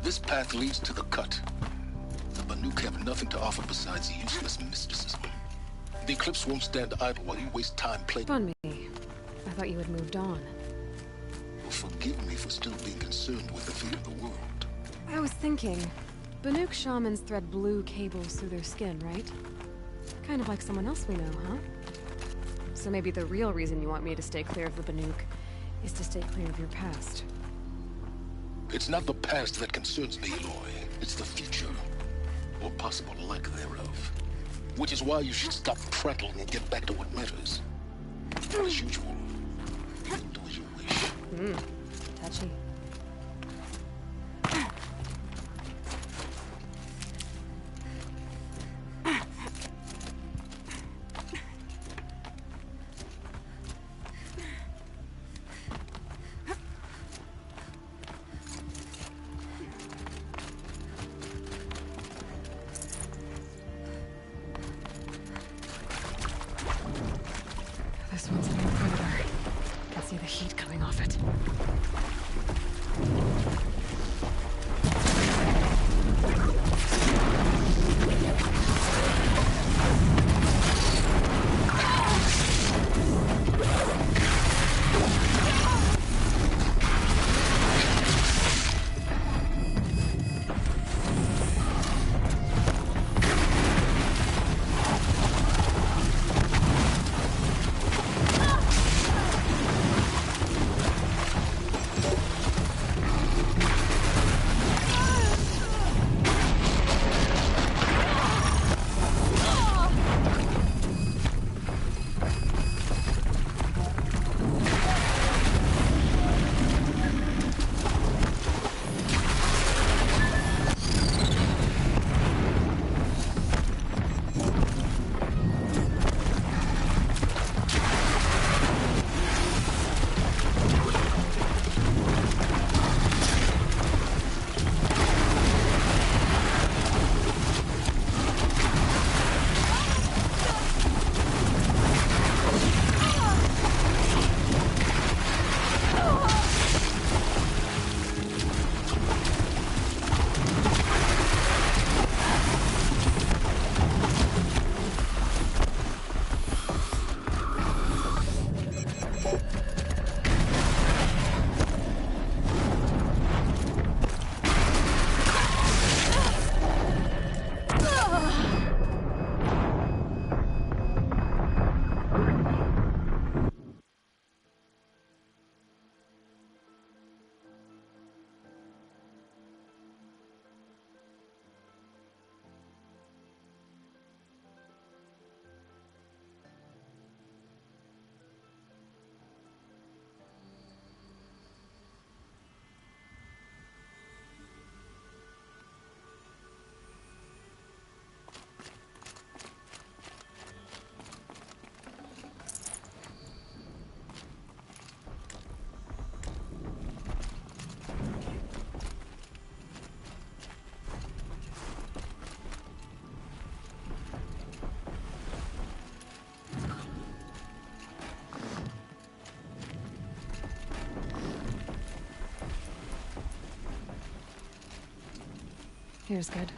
This path leads to the cut. The Banuk have nothing to offer besides useless mysticism. The Eclipse won't stand idle while you waste time playing. On me. I thought you had moved on. Well, forgive me for still being concerned with the fate of the world. I was thinking, Banuk shamans thread blue cables through their skin, right? Kind of like someone else we know, huh? So maybe the real reason you want me to stay clear of the Banuk is to stay clear of your past. It's not the past that concerns me, Eloy. It's the future. Or possible lack thereof. Which is why you should stop prattling and get back to what matters. As usual, do as you wish. Touchy. This one's a new predator. Can see the heat coming off it. Here's good.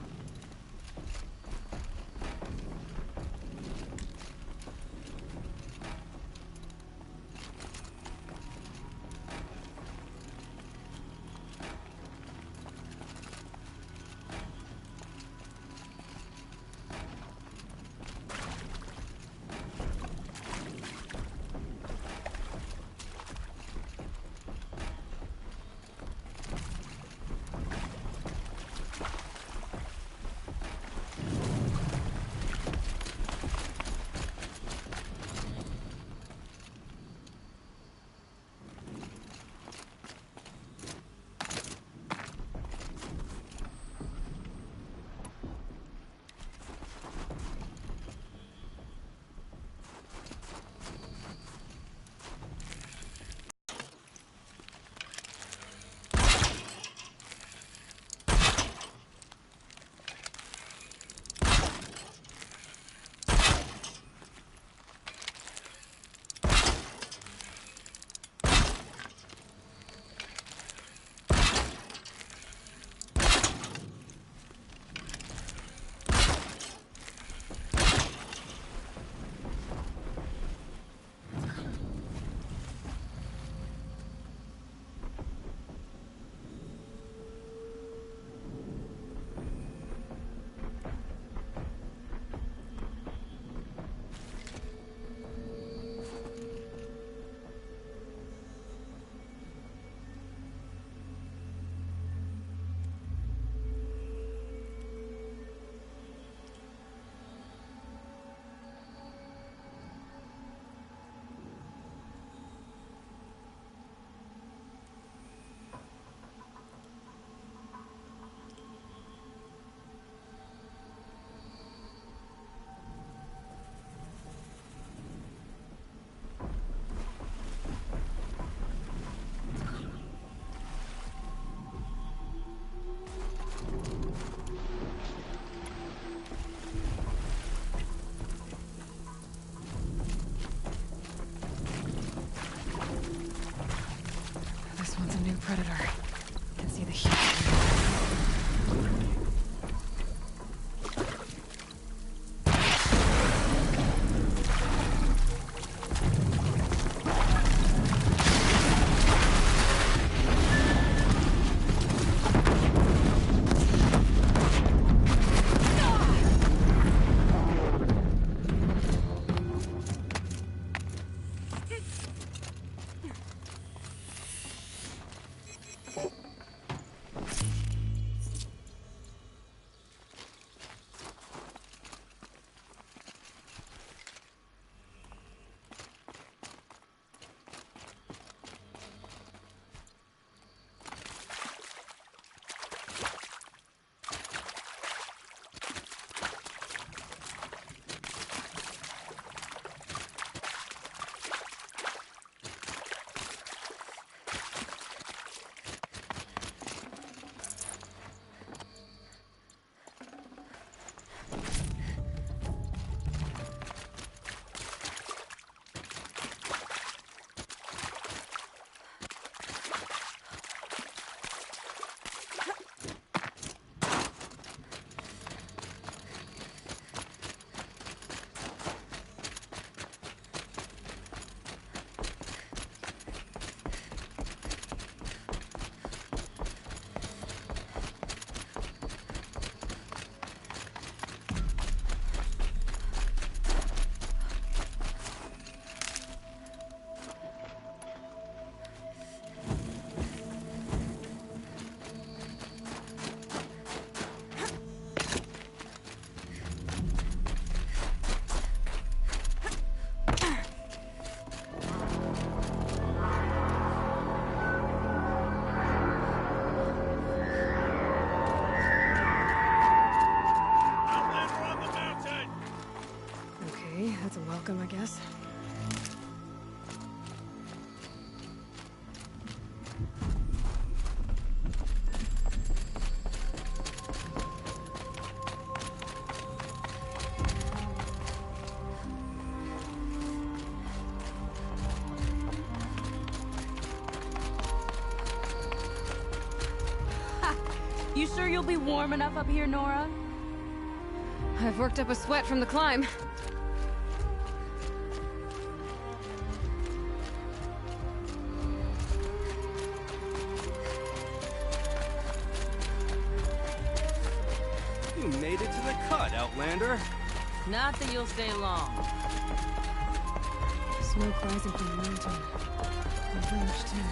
welcome, I guess. You sure you'll be warm enough up here, Nora? I've worked up a sweat from the climb. You made it to the cut, Outlander. Not that you'll stay long. Smoke rising from the mountain. The village, too.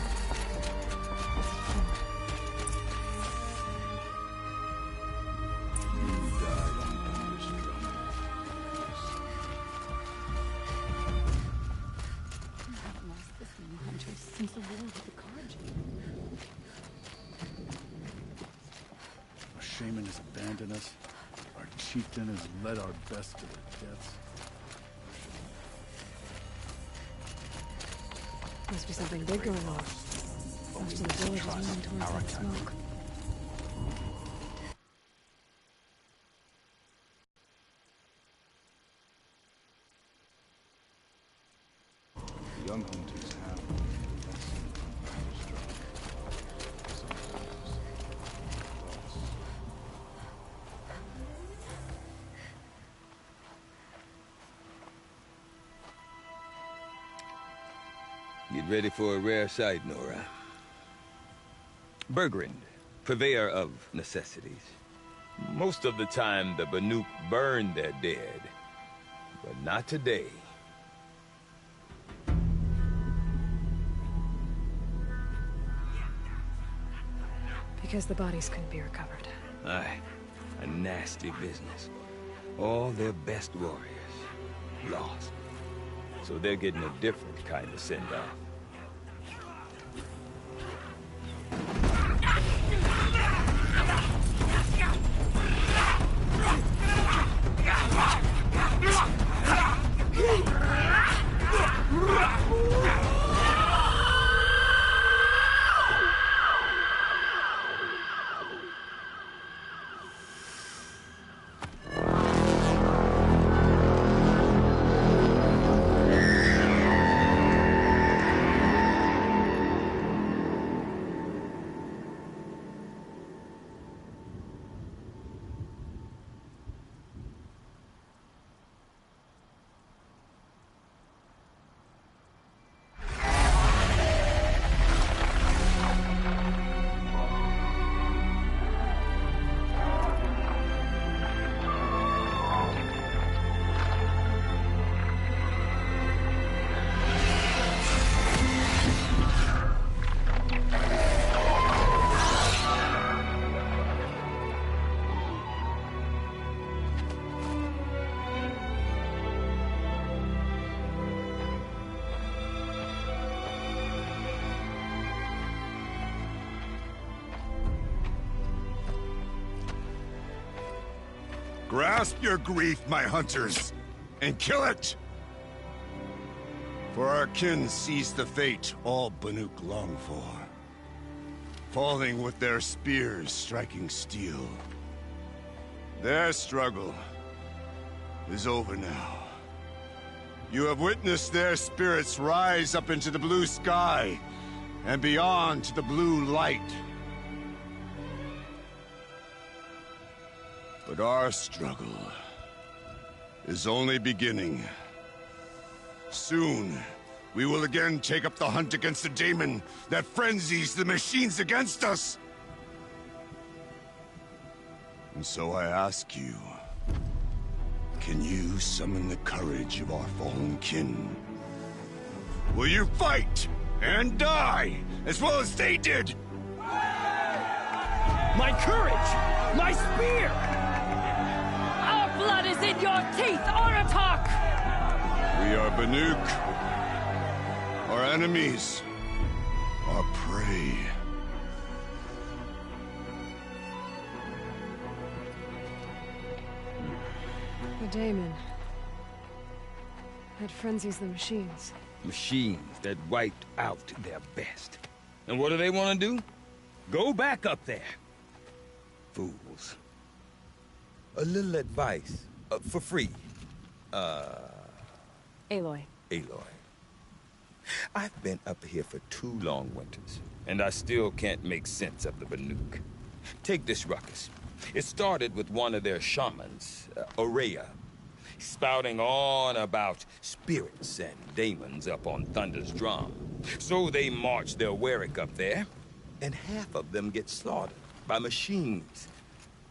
Since the war with the Karja. Our shaman has abandoned us. Our chieftain has led our best to their deaths. Must be something big going on. Most of the village is moving towards that smoke. The young hunters have Get ready for a rare sight, Nora. Bergrand, purveyor of necessities. Most of the time, the Banuk burn their dead. But not today. Because the bodies couldn't be recovered. Aye, a nasty business. All their best warriors lost. So they're getting a different kind of send-off. Grasp your grief, my hunters, and kill it! For our kin sees the fate all Banuk long for. Falling with their spears striking steel. Their struggle is over now. You have witnessed their spirits rise up into the blue sky, and beyond to the blue light. But our struggle is only beginning. Soon, we will again take up the hunt against the demon that frenzies the machines against us. And so I ask you, can you summon the courage of our fallen kin? Will you fight and die as well as they did? My courage! My spear! Our blood is in your teeth, Aratak! We are Banuk. Our enemies. Our prey. The daemon. It frenzies the machines. Machines that wiped out their best. And what do they want to do? Go back up there. Fools. A little advice, for free. Aloy. Aloy. I've been up here for 2 long winters, and I still can't make sense of the Banuk. Take this ruckus. It started with one of their shamans, Aurea, spouting on about spirits and demons up on Thunder's drum. So they march their Warwick up there, and half of them get slaughtered by machines.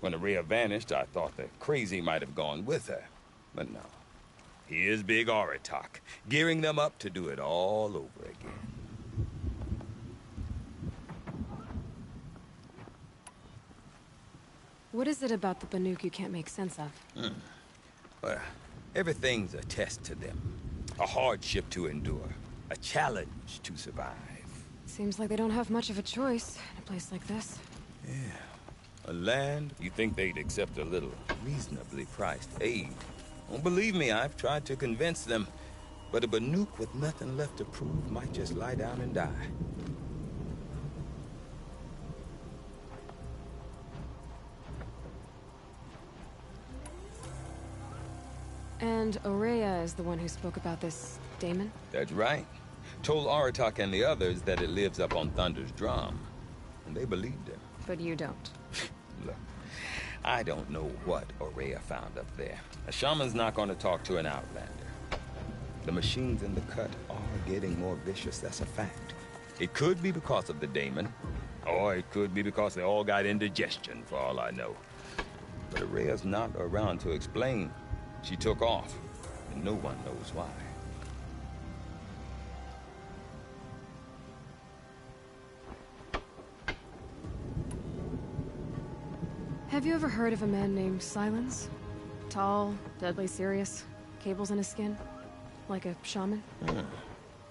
When Aurea vanished, I thought the crazy might have gone with her, but no. Here's Big Aratak, gearing them up to do it all over again. What is it about the Banuk you can't make sense of? Well, everything's a test to them. A hardship to endure. A challenge to survive. Seems like they don't have much of a choice in a place like this. Yeah. A land, you think they'd accept a little reasonably priced aid. Well, believe me, I've tried to convince them. But a Banuk with nothing left to prove might just lie down and die. And Aurea is the one who spoke about this daemon? That's right. Told Aratak and the others that it lives up on Thunder's drum. And they believed him. But you don't. Look, I don't know what Aurea found up there. A shaman's not going to talk to an outlander. The machines in the cut are getting more vicious, that's a fact. It could be because of the daemon, or it could be because they all got indigestion, for all I know. But Aurea's not around to explain. She took off, and no one knows why. Have you ever heard of a man named Silence? Tall, deadly serious, cables in his skin, like a shaman?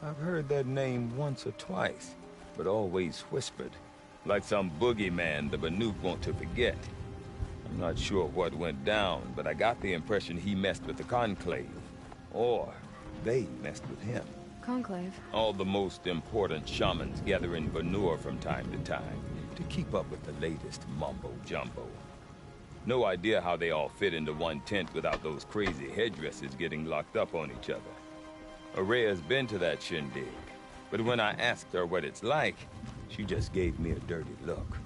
I've heard that name once or twice, but always whispered, like some boogeyman the Banuk want to forget. I'm not sure what went down, but I got the impression he messed with the Conclave, or they messed with him. Conclave? All the most important shamans gather in Vanur from time to time to keep up with the latest mumbo-jumbo. No idea how they all fit into one tent without those crazy headdresses getting locked up on each other. Aurea's been to that shindig, but when I asked her what it's like, she just gave me a dirty look.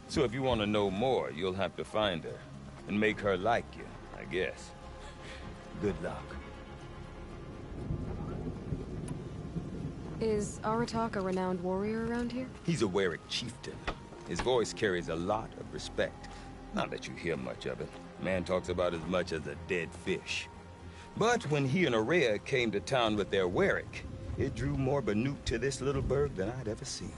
So if you want to know more, you'll have to find her and make her like you, I guess. Good luck. Is Aratak a renowned warrior around here? He's a Warwick chieftain. His voice carries a lot of respect. Not that you hear much of it. Man talks about as much as a dead fish. But when he and Aurea came to town with their Warwick, it drew more Banuk to this little burg than I'd ever seen.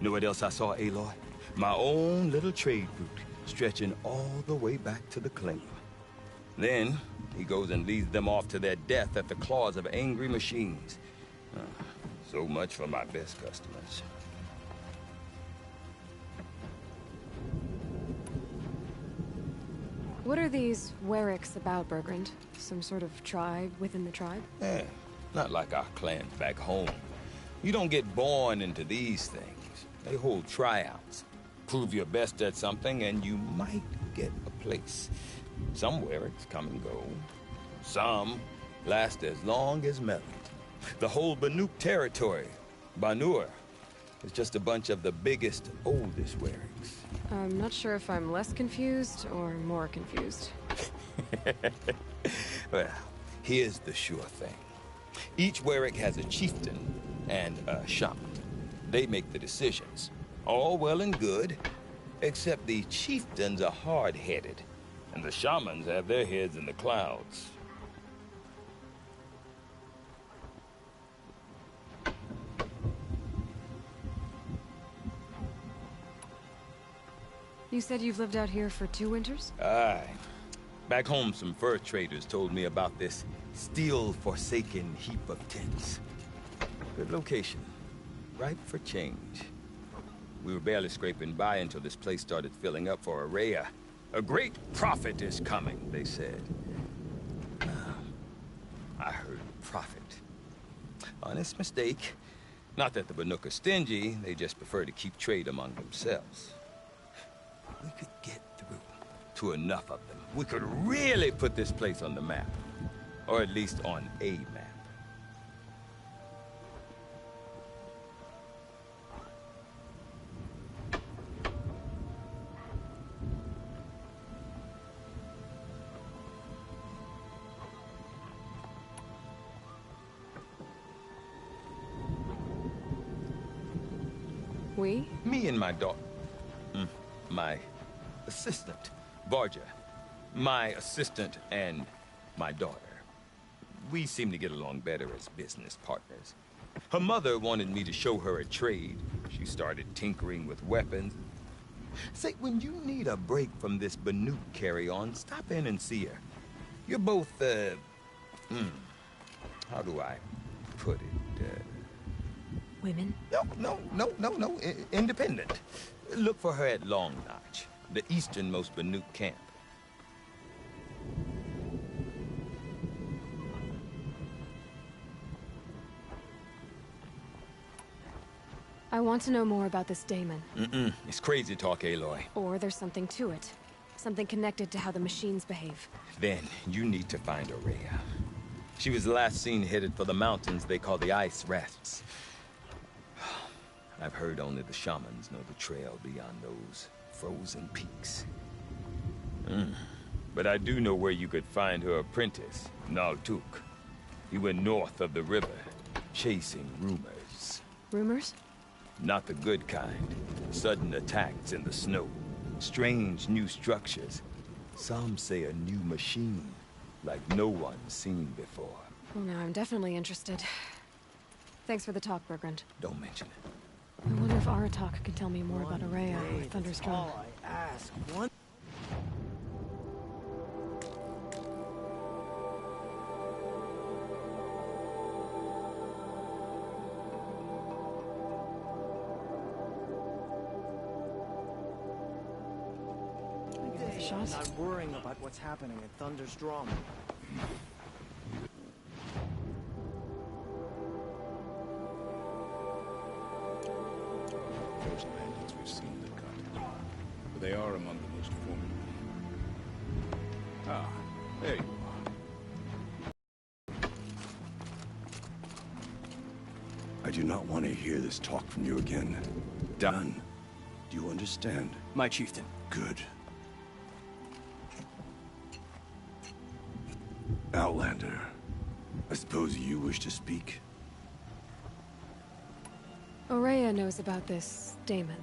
Know what else I saw, Aloy? My own little trade route, stretching all the way back to the claim. Then, he goes and leads them off to their death at the claws of angry machines. So much for my best customers. What are these Warwicks about, Bergrand? Some sort of tribe within the tribe? Not like our clans back home. You don't get born into these things. They hold tryouts. Prove your best at something and you might get a place. Some Warwicks come and go. Some last as long as metal. The whole Banuk territory, Banur, is just a bunch of the biggest, oldest Warwicks. I'm not sure if I'm less confused or more confused. Well, here's the sure thing. Each Warwick has a chieftain and a shaman. They make the decisions. All well and good, except the chieftains are hard-headed, and the shamans have their heads in the clouds. You said you've lived out here for 2 winters? Aye. Back home, some fur traders told me about this steel-forsaken heap of tents. Good location. Ripe for change. We were barely scraping by until this place started filling up for Aurea. A great prophet is coming, they said. I heard profit. Honest mistake. Not that the Banuk are stingy, they just prefer to keep trade among themselves. We could get through to enough of them. We could really put this place on the map. Or at least on a map. We? Me and my daughter. My assistant, Barja. My assistant and my daughter. We seem to get along better as business partners. Her mother wanted me to show her a trade. She started tinkering with weapons. Say, when you need a break from this Banuk carry-on, stop in and see her. You're both, how do I put it, Women? No. Independent. Look for her at Long Notch, the easternmost Banuk camp. I want to know more about this Damon. It's crazy talk, Aloy. Or there's something to it. Something connected to how the machines behave. Then you need to find Aurea. She was last seen headed for the mountains they call the Ice Rafts. I've heard only the shamans know the trail beyond those frozen peaks. But I do know where you could find her apprentice, Naltuk. He went north of the river, chasing rumors. Rumors? Not the good kind. Sudden attacks in the snow. Strange new structures. Some say a new machine, like no one's seen before. Well, now I'm definitely interested. Thanks for the talk, Bergrand. Don't mention it. I wonder if Aratak can tell me more about Aurea or Thunder's All drum. I ask. One. Shot? Not worrying about what's happening at Thunder's drum. First bandits we've seen in the cut. But they are among the most formidable. Ah, there you are. I do not want to hear this talk from you again. Done. Do you understand? My chieftain. Good. Outlander, I suppose you wish to speak? Aurea knows about this Damon.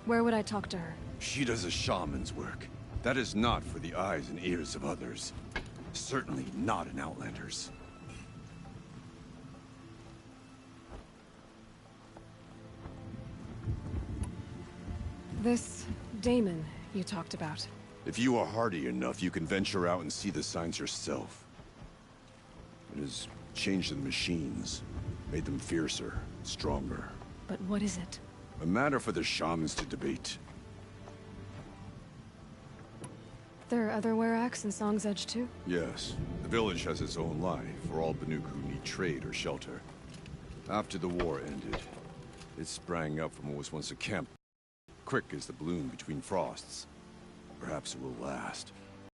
Where would I talk to her? She does a shaman's work. That is not for the eyes and ears of others. Certainly not an Outlander's. This Damon you talked about. If you are hardy enough, you can venture out and see the signs yourself. It has changed the machines, made them fiercer, stronger. But what is it? A matter for the shamans to debate. There are other Weraks in Song's Edge too? Yes, the village has its own life for all Banuk who need trade or shelter. After the war ended, it sprang up from what was once a camp. Quick as the bloom between frosts. Perhaps it will last.